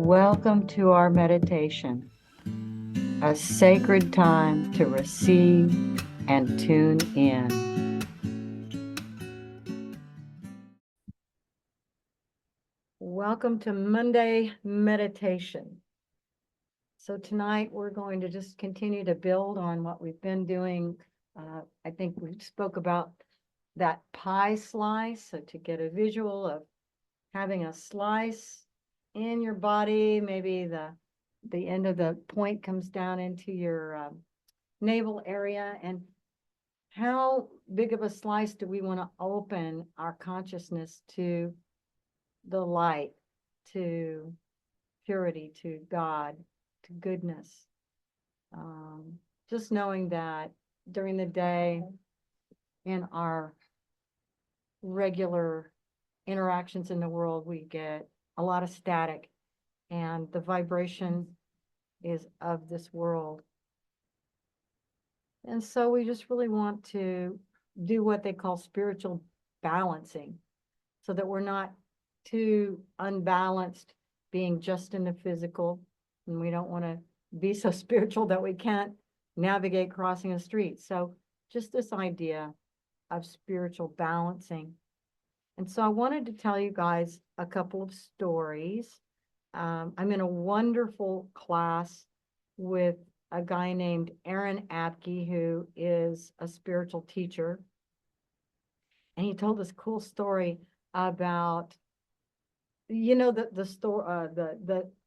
Welcome to our meditation, a sacred time to receive and tune in. Welcome to Monday meditation. So tonight we're going to just continue to build on what we've been doing. I think we spoke about that pie slice. So to get a visual of having a slice in your body, maybe the end of the point comes down into your navel area, and how big of a slice do we want to open our consciousness to the light, to purity, to God, to goodness. Just knowing that during the day in our regular interactions in the world, we get a lot of static, and the vibration is of this world. And so we just really want to do what they call spiritual balancing, so that we're not too unbalanced, being just in the physical, and we don't want to be so spiritual that we can't navigate crossing a street. So just this idea of spiritual balancing. And so I wanted to tell you guys a couple of stories. I'm in a wonderful class with a guy named Aaron Abke, who is a spiritual teacher. And he told this cool story about, the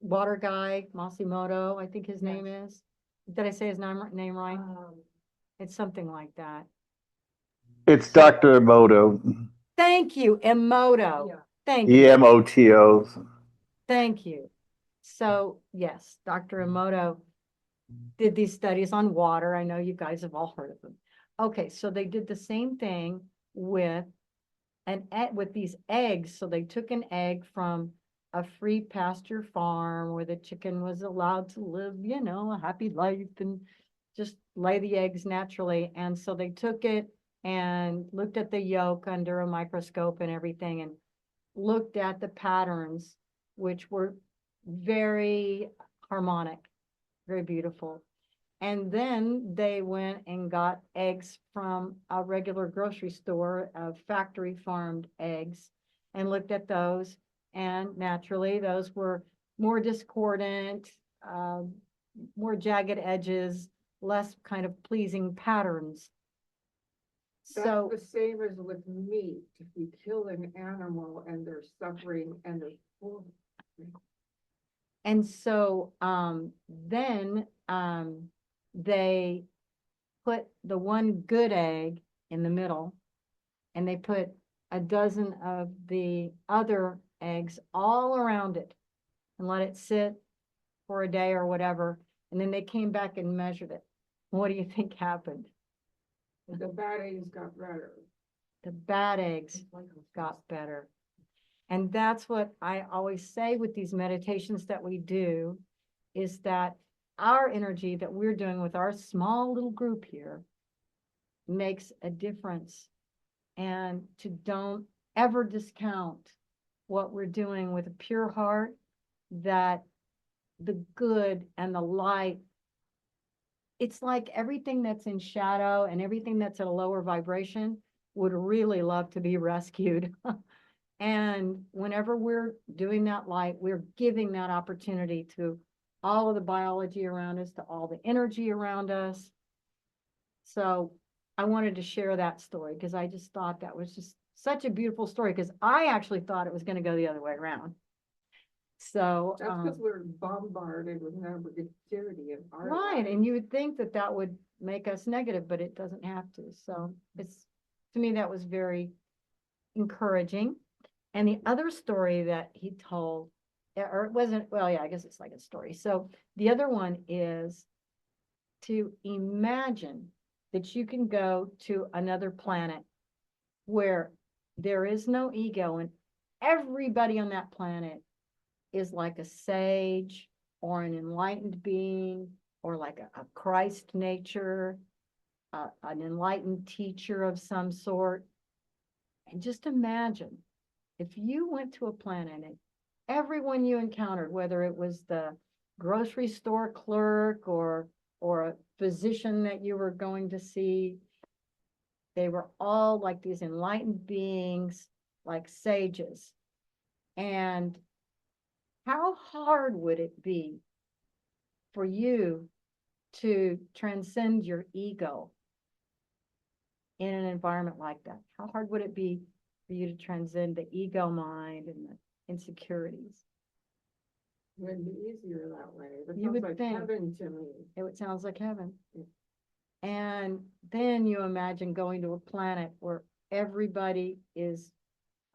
water guy, Masimoto, I think his name is. Did I say his name right? It's something like that. It's Dr. Emoto. Thank you, Emoto. Yeah. Thank you. EMOTO. Thank you. So yes, Dr. Emoto did these studies on water. I know you guys have all heard of them. Okay, so they did the same thing with these eggs. So they took an egg from a free pasture farm where the chicken was allowed to live, a happy life and just lay the eggs naturally. And so they took it and looked at the yolk under a microscope and everything, and looked at the patterns, which were very harmonic, very beautiful. And then they went and got eggs from a regular grocery store, factory farmed eggs, and looked at those. And naturally, those were more discordant, more jagged edges, less kind of pleasing patterns. That's So the same as with meat. If you kill an animal and they're suffering and they're full. And so then they put the one good egg in the middle, and they put a dozen of the other eggs all around it and let it sit for a day or whatever. And then they came back and measured it. What do you think happened? The bad eggs got better. The bad eggs got better. And that's what I always say with these meditations that we do, is that our energy that we're doing with our small little group here makes a difference. And to don't ever discount what we're doing with a pure heart, that the good and the light, it's like everything that's in shadow and everything that's at a lower vibration would really love to be rescued. And whenever we're doing that light, we're giving that opportunity to all of the biology around us, to all the energy around us. So I wanted to share that story because I just thought that was just such a beautiful story, because I actually thought it was going to go the other way around. So That's because we're bombarded with negativity in our right, lives. and you would think that that would make us negative, but it doesn't have to. So it's, to me, that was very encouraging. And the other story that he told, or it wasn't, well, yeah, I guess it's like a story. So the other one is to imagine that you can go to another planet where there is no ego, and everybody on that planet is like a sage or an enlightened being, or like a Christ nature, an enlightened teacher of some sort. And just imagine if you went to a planet everyone you encountered, whether it was the grocery store clerk or a physician that you were going to see, they were all like these enlightened beings, like sages. And how hard would it be for you to transcend your ego in an environment like that? How hard would it be for you to transcend the ego mind and the insecurities? It would be easier that way. It You sounds would like think. heaven to me. It sounds like heaven. Yeah. And then you imagine going to a planet where everybody is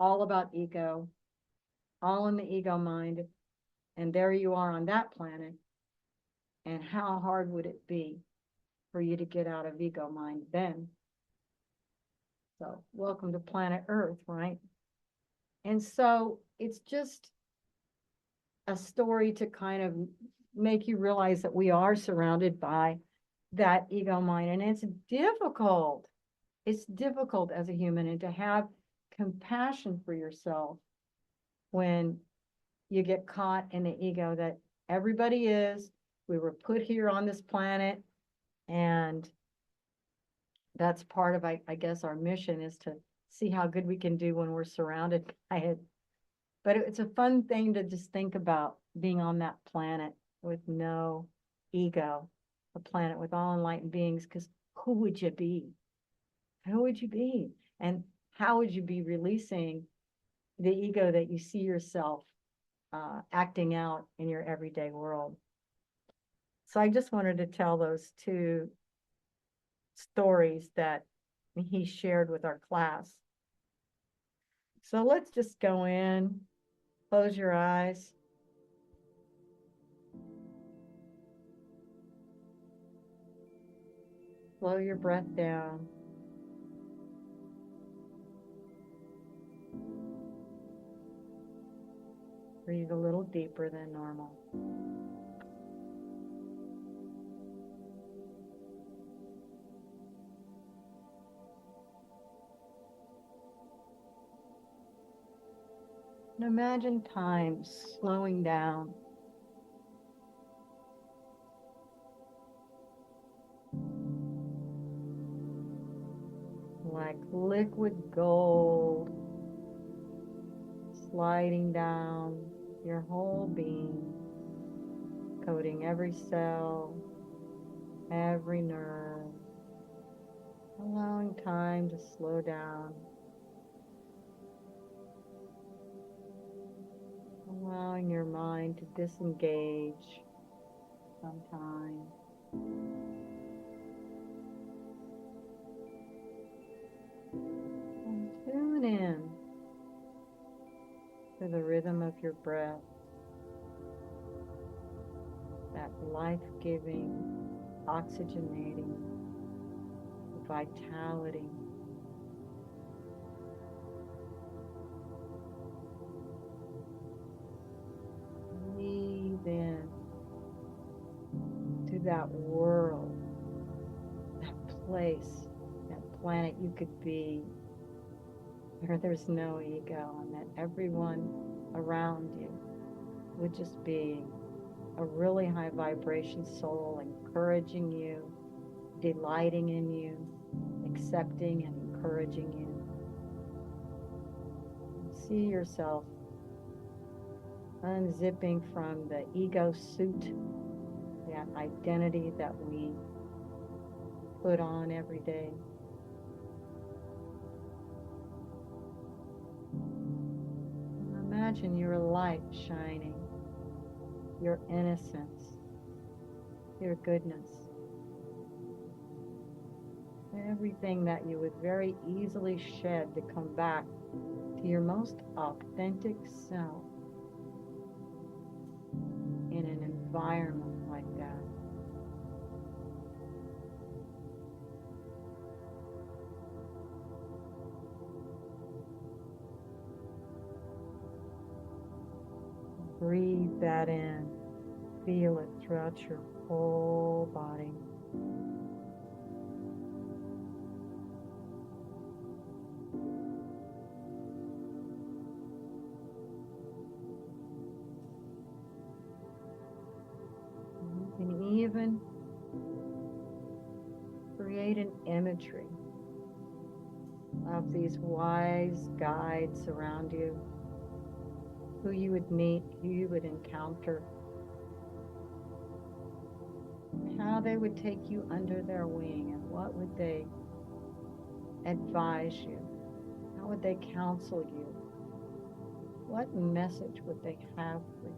all about ego, all in the ego mind, and there you are on that planet. And how hard would it be for you to get out of ego mind then? So, welcome to planet Earth, right? And so it's just a story to kind of make you realize that we are surrounded by that ego mind. And it's difficult. It's difficult as a human, and to have compassion for yourself when you get caught in the ego that everybody is. We were put here on this planet, and that's part of, I guess, our mission is to see how good we can do when we're surrounded by it. But it's a fun thing to just think about, being on that planet with no ego, a planet with all enlightened beings, because who would you be? Who would you be? And how would you be releasing the ego that you see yourself acting out in your everyday world? So I just wanted to tell those two stories that he shared with our class. So let's just go in, close your eyes. Slow your breath down. Breathe a little deeper than normal. And imagine time slowing down. Like liquid gold, sliding down your whole being, coating every cell, every nerve, allowing time to slow down, allowing your mind to disengage sometimes. And tune in to the rhythm of your breath, that life-giving, oxygenating vitality. Breathe in to that world, that place, that planet you could be, where there's no ego, and that everyone around you would just be a really high vibration soul, encouraging you, delighting in you, accepting and encouraging you. See yourself unzipping from the ego suit, that identity that we put on every day. Imagine your light shining, your innocence, your goodness. Everything that you would very easily shed to come back to your most authentic self in an environment like that. Breathe that in. Feel it throughout your whole body. even create an imagery of these wise guides around you, who you would meet, who you would encounter, how they would take you under their wing, and what would they advise you? How would they counsel you? What message would they have for you?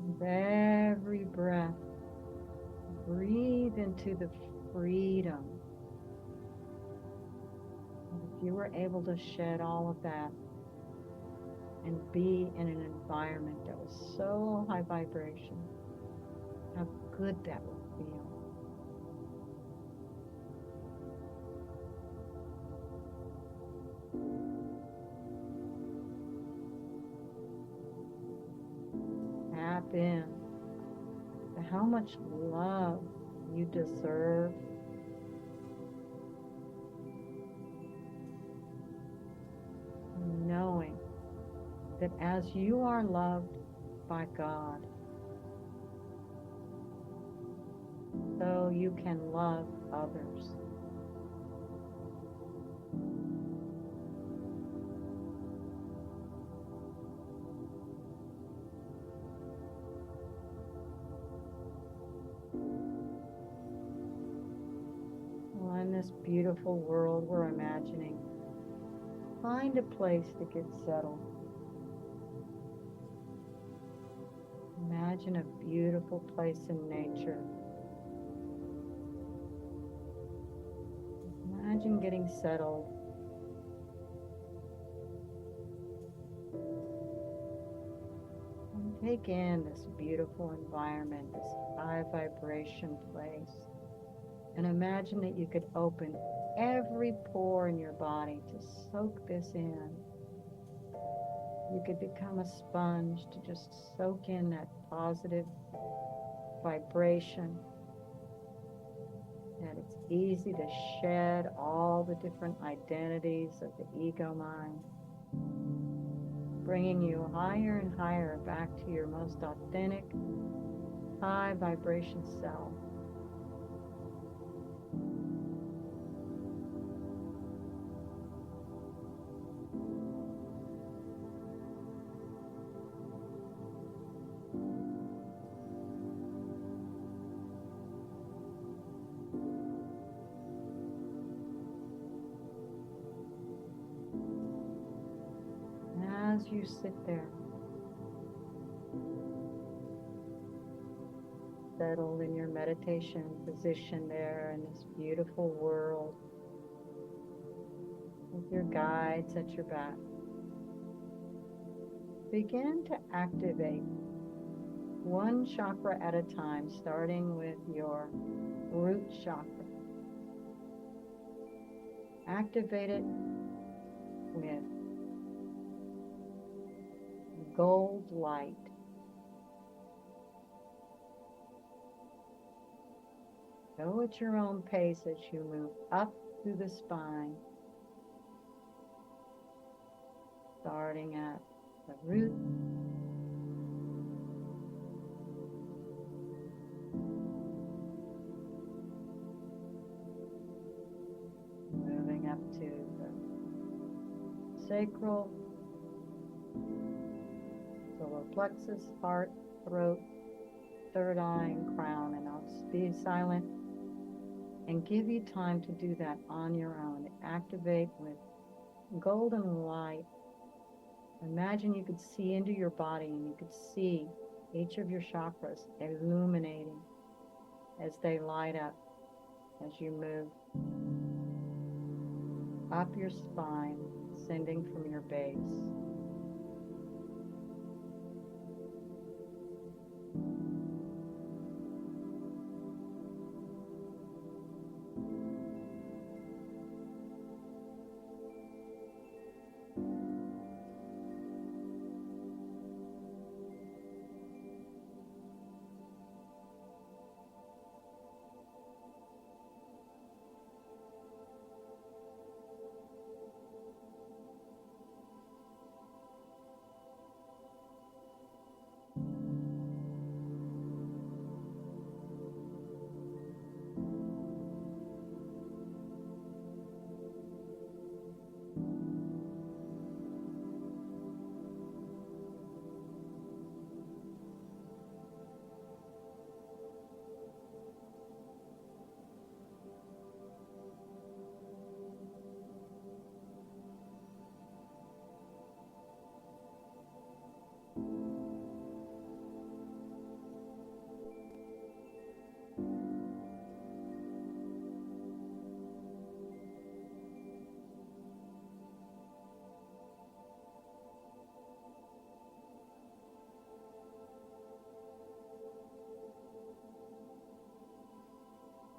With every breath, breathe into the freedom. And if you were able to shed all of that and be in an environment that was so high vibration, how good that would feel. Tap in to how much love you deserve. Knowing that as you are loved by God, so you can love others. Well, in this beautiful world we're imagining, find a place to get settled. Imagine a beautiful place in nature. Imagine getting settled. And take in this beautiful environment, this high vibration place. And imagine that you could open every pore in your body to soak this in. You could become a sponge to just soak in that positive vibration. That it's easy to shed all the different identities of the ego mind, bringing you higher and higher back to your most authentic, high vibration self. As you sit there, settled in your meditation position there in this beautiful world, with your guides at your back, begin to activate one chakra at a time, starting with your root chakra. Activate it with gold light. Go at your own pace as you move up through the spine, starting at the root, moving up to the sacral, solar plexus, heart, throat, third eye, and crown. And I'll just be silent and give you time to do that on your own. Activate with golden light. Imagine you could see into your body and you could see each of your chakras illuminating as they light up as you move up your spine, ascending from your base.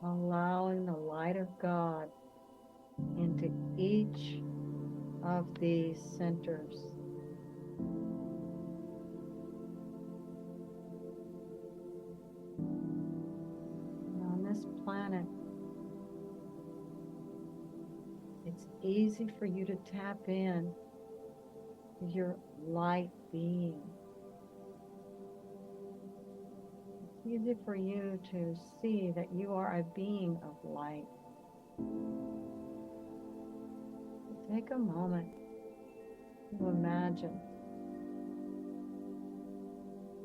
allowing the light of God into each of these centers. And on this planet, it's easy for you to tap in to your light being. It's easy for you to see that you are a being of light. Take a moment to imagine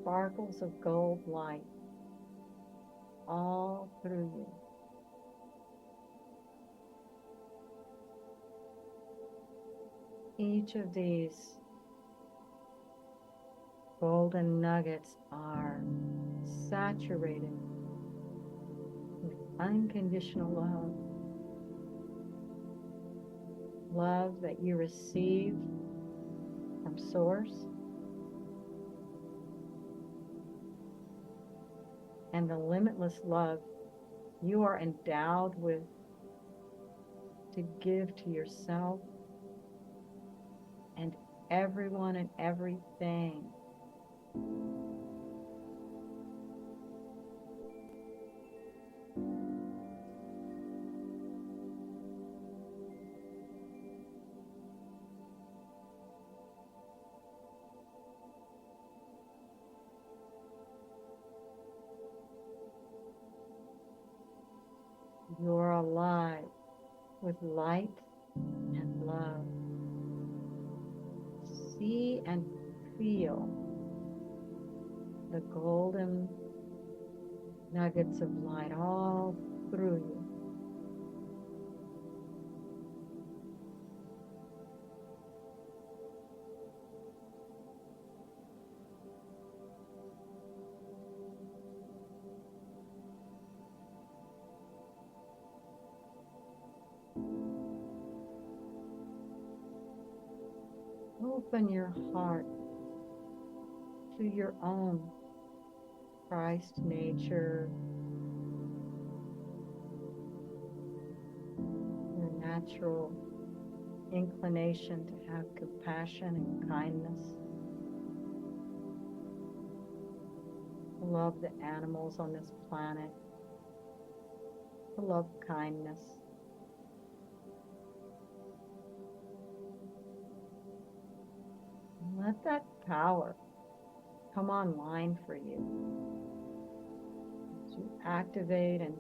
sparkles of gold light all through you. Each of these golden nuggets are saturated with unconditional love. Love that you receive from Source, and the limitless love you are endowed with to give to yourself and everyone and everything. You're alive with light and love. See and feel the golden nuggets of light all through you. Open your heart to your own Christ nature, your natural inclination to have compassion and kindness, to love the animals on this planet, to love kindness. Let that power come online for you as you activate and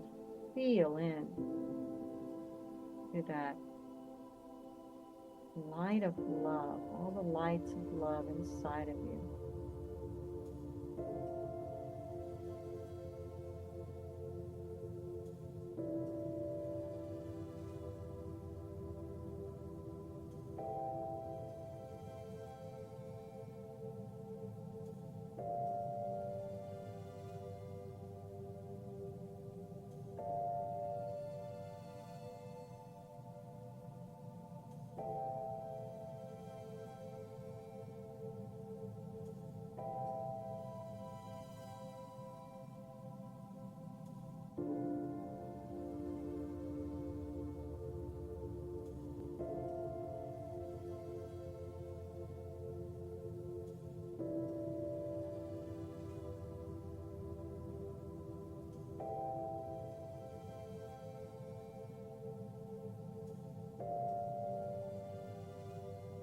feel in to that light of love, all the lights of love inside of you.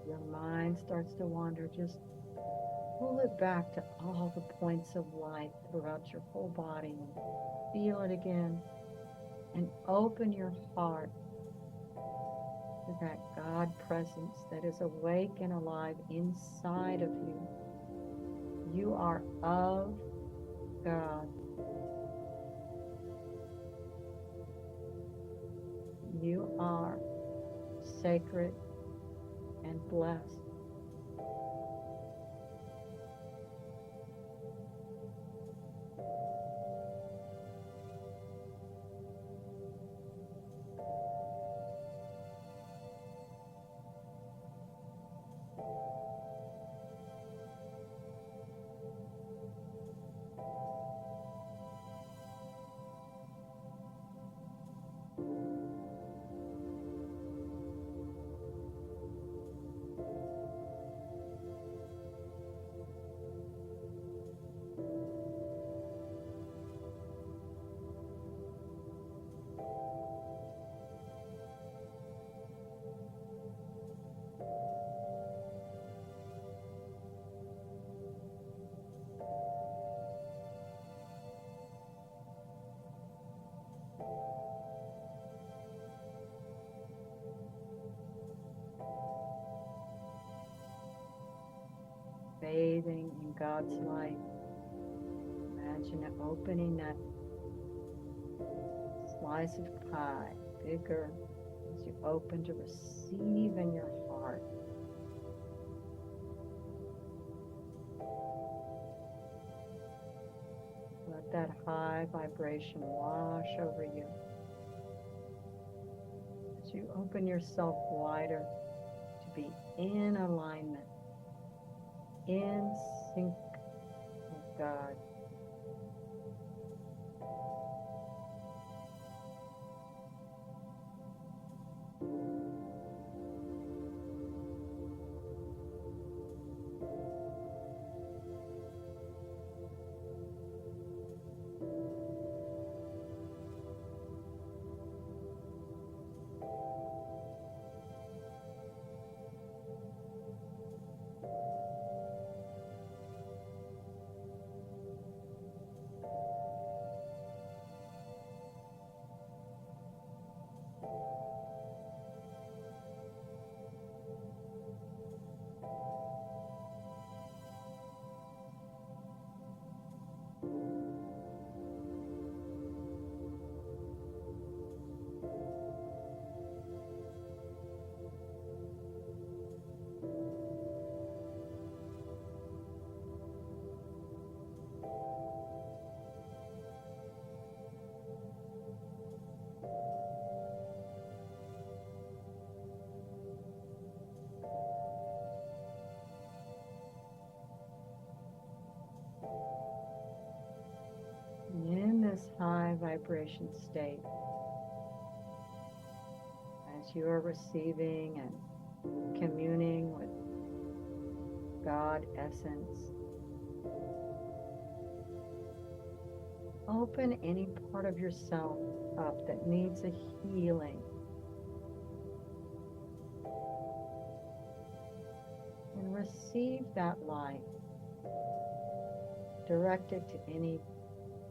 Your mind starts to wander, just pull it back to all the points of light throughout your whole body and feel it again. And open your heart to that God presence that is awake and alive inside of you. You are of God. You are sacred and blessed. bathing in God's light. Imagine it opening that slice of pie bigger as you open to receive in your heart. Let that high vibration wash over you as you open yourself wider to be in alignment, in sync with God. In this high vibration state, as you are receiving and communing with God Essence, open any part of yourself up that needs a healing. And receive that light. Direct it to any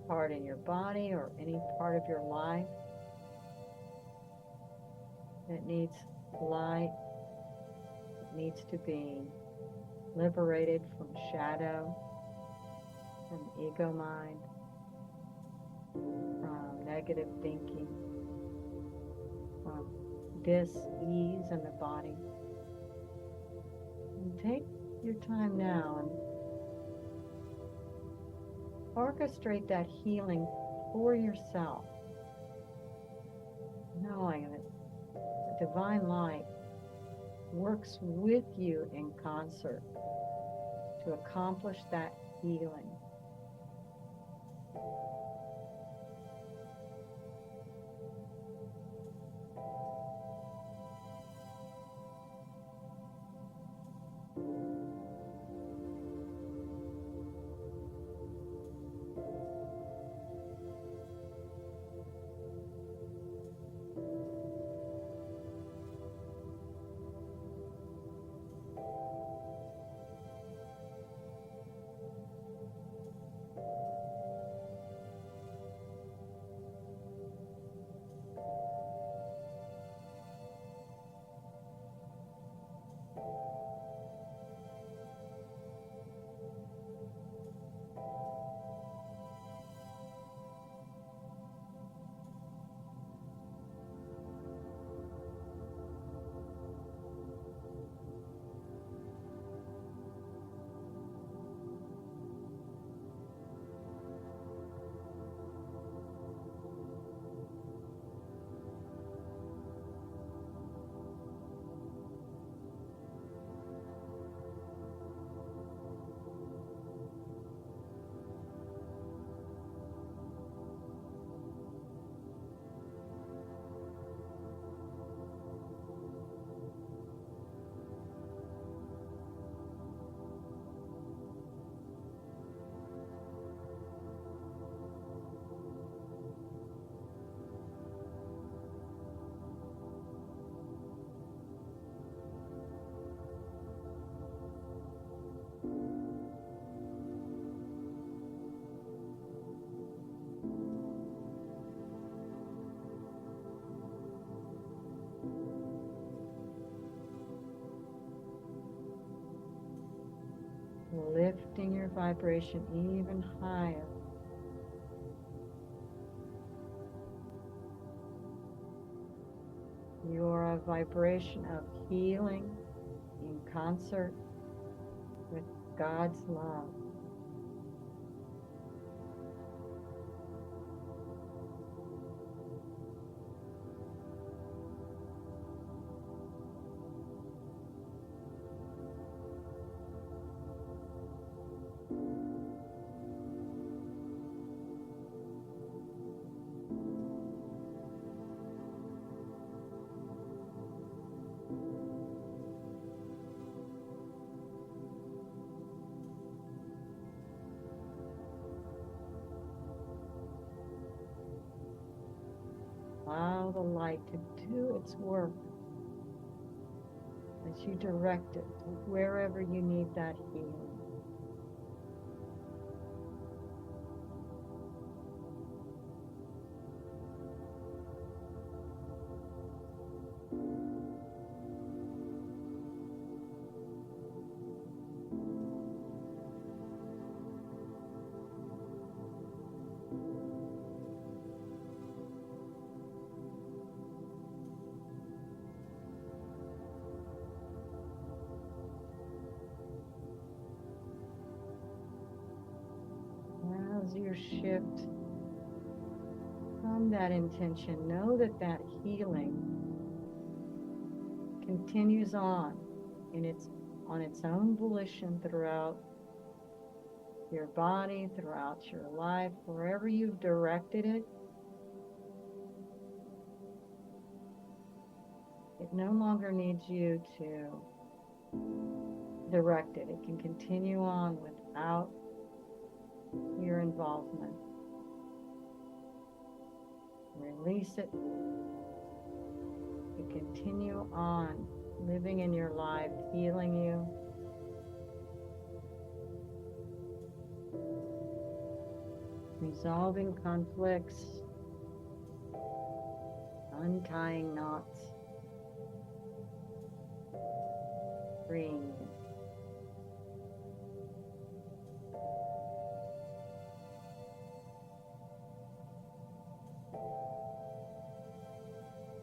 part in your body or any part of your life that needs light, that needs to be liberated from shadow, from ego mind, from negative thinking, from dis-ease in the body. And take your time now and orchestrate that healing for yourself, knowing that the divine light works with you in concert to accomplish that healing. lifting your vibration even higher. You are a vibration of healing in concert with God's love. Allow the light to do its work as you direct it to wherever you need that healing. As you shift from that intention, know that that healing continues on on its own volition throughout your body, throughout your life, wherever you've directed it. It no longer needs you to direct it. It can continue on without your involvement. Release it to continue on living in your life, healing you. Resolving conflicts, untying knots, freeing you.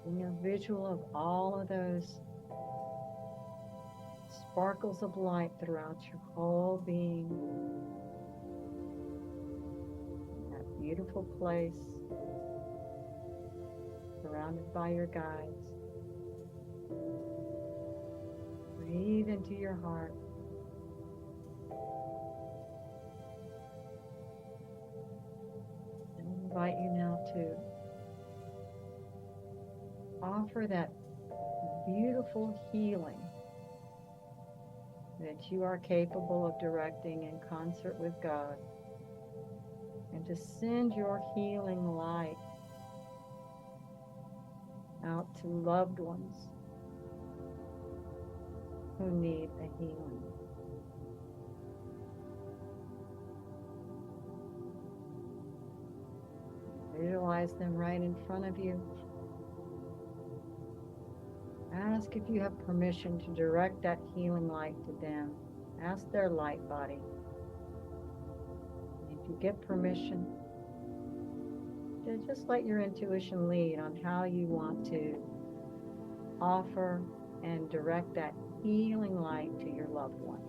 In your visual of all of those sparkles of light throughout your whole being, that beautiful place, surrounded by your guides. Breathe into your heart. And I invite you now to offer that beautiful healing that you are capable of directing in concert with God, and to send your healing light out to loved ones who need a healing. Visualize them right in front of you. Ask if you have permission to direct that healing light to them. Ask their light body. And if you get permission, to just let your intuition lead on how you want to offer and direct that healing light to your loved one.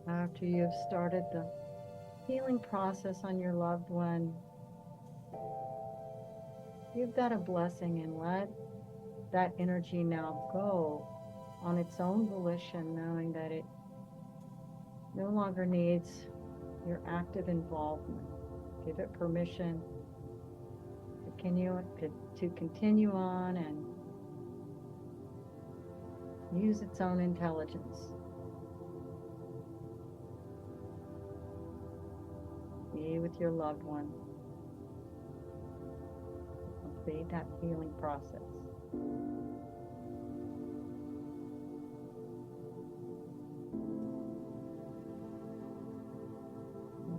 After you've started the healing process on your loved one, give that a blessing and let that energy now go on its own volition, knowing that it no longer needs your active involvement. Give it permission to continue on and use its own intelligence. Be with your loved one. Complete that healing process.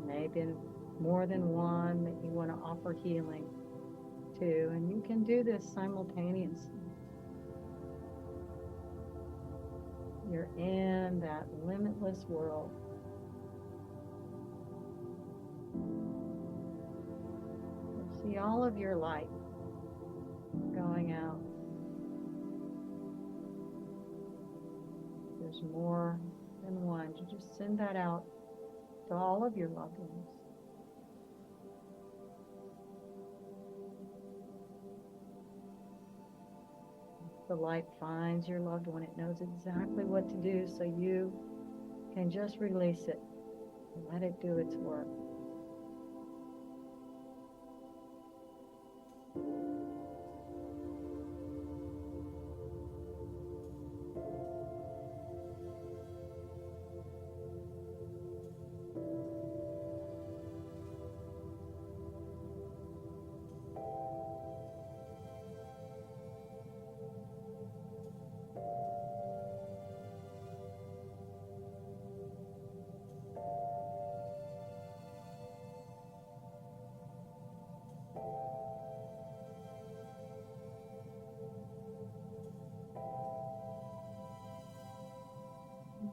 Maybe more than one that you want to offer healing to, and you can do this simultaneously. You're in that limitless world. See all of your light going out. There's more than one. You just send that out to all of your loved ones. The light finds your loved one. It knows exactly what to do, so you can just release it and let it do its work.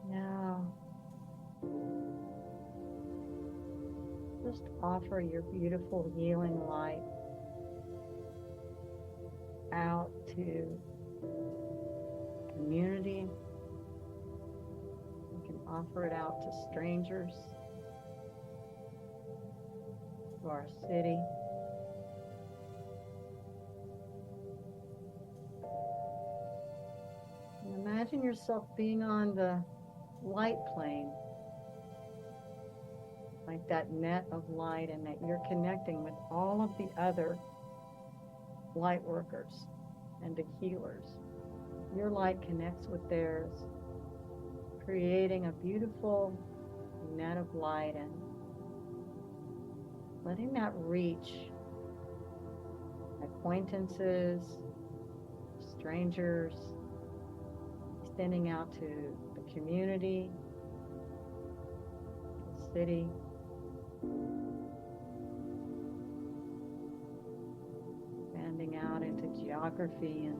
Now, just offer your beautiful healing light out to community. You can offer it out to strangers, to our city. And imagine yourself being on the light plane, like that net of light, and that you're connecting with all of the other light workers and the healers. Your light connects with theirs, creating a beautiful net of light and letting that reach acquaintances, strangers, extending out to the community, the city, expanding out into geography and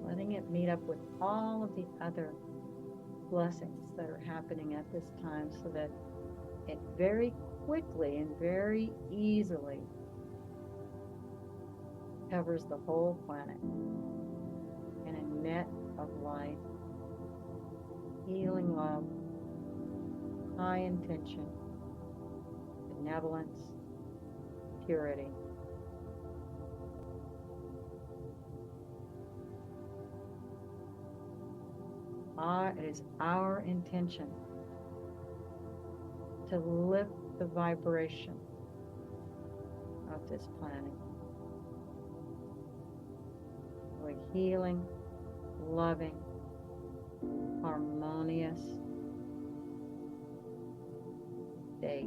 letting it meet up with all of the other blessings that are happening at this time, so that it very quickly and very easily covers the whole planet in a net of light, healing love, high intention, benevolence, purity. It is our intention to lift the vibration of this planet. A healing, loving, harmonious state.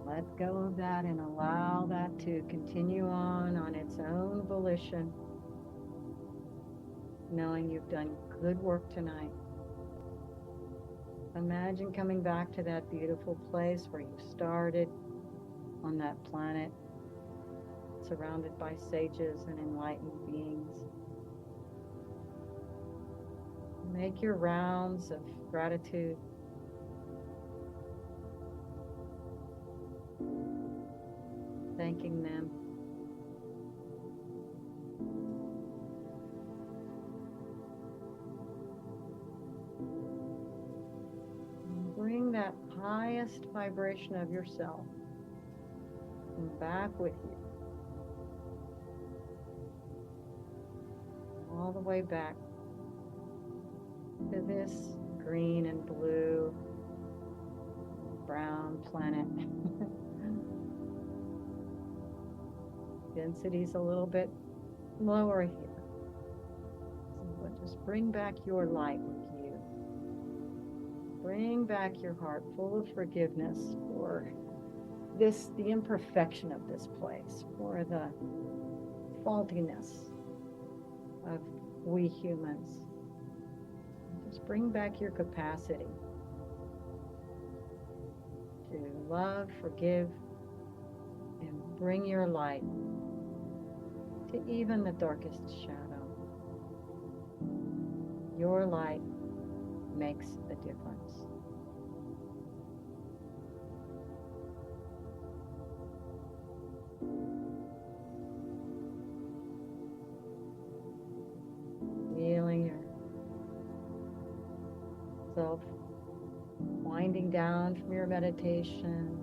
Let go of that and allow that to continue on its own volition, knowing you've done good work tonight. Imagine coming back to that beautiful place where you started on that planet, surrounded by sages and enlightened beings. Make your rounds of gratitude. Thanking them. And bring that highest vibration of yourself back with you. All the way back to this green and blue, brown planet. Density's a little bit lower here. But just bring back your light with you. Bring back your heart full of forgiveness for the imperfection of this place, for the faultiness of we humans. Just bring back your capacity to love, forgive, and bring your light to even the darkest shadow. Your light makes a difference. Feeling yourself winding down from your meditation,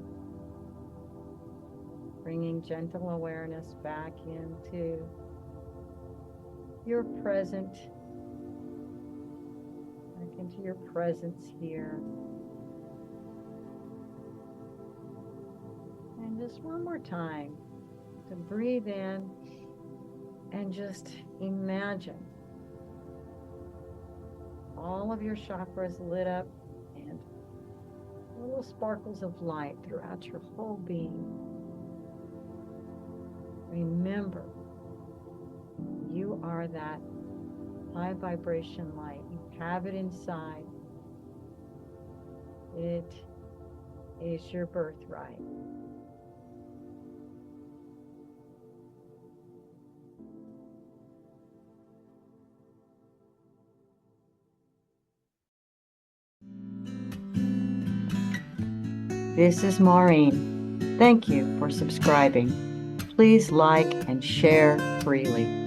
bringing gentle awareness back into your present, back into your presence here. And just one more time to breathe in and just imagine all of your chakras lit up and little sparkles of light throughout your whole being. Remember, you are that high vibration light. You have it inside. It is your birthright. This is Maureen. Thank you for subscribing. Please like and share freely.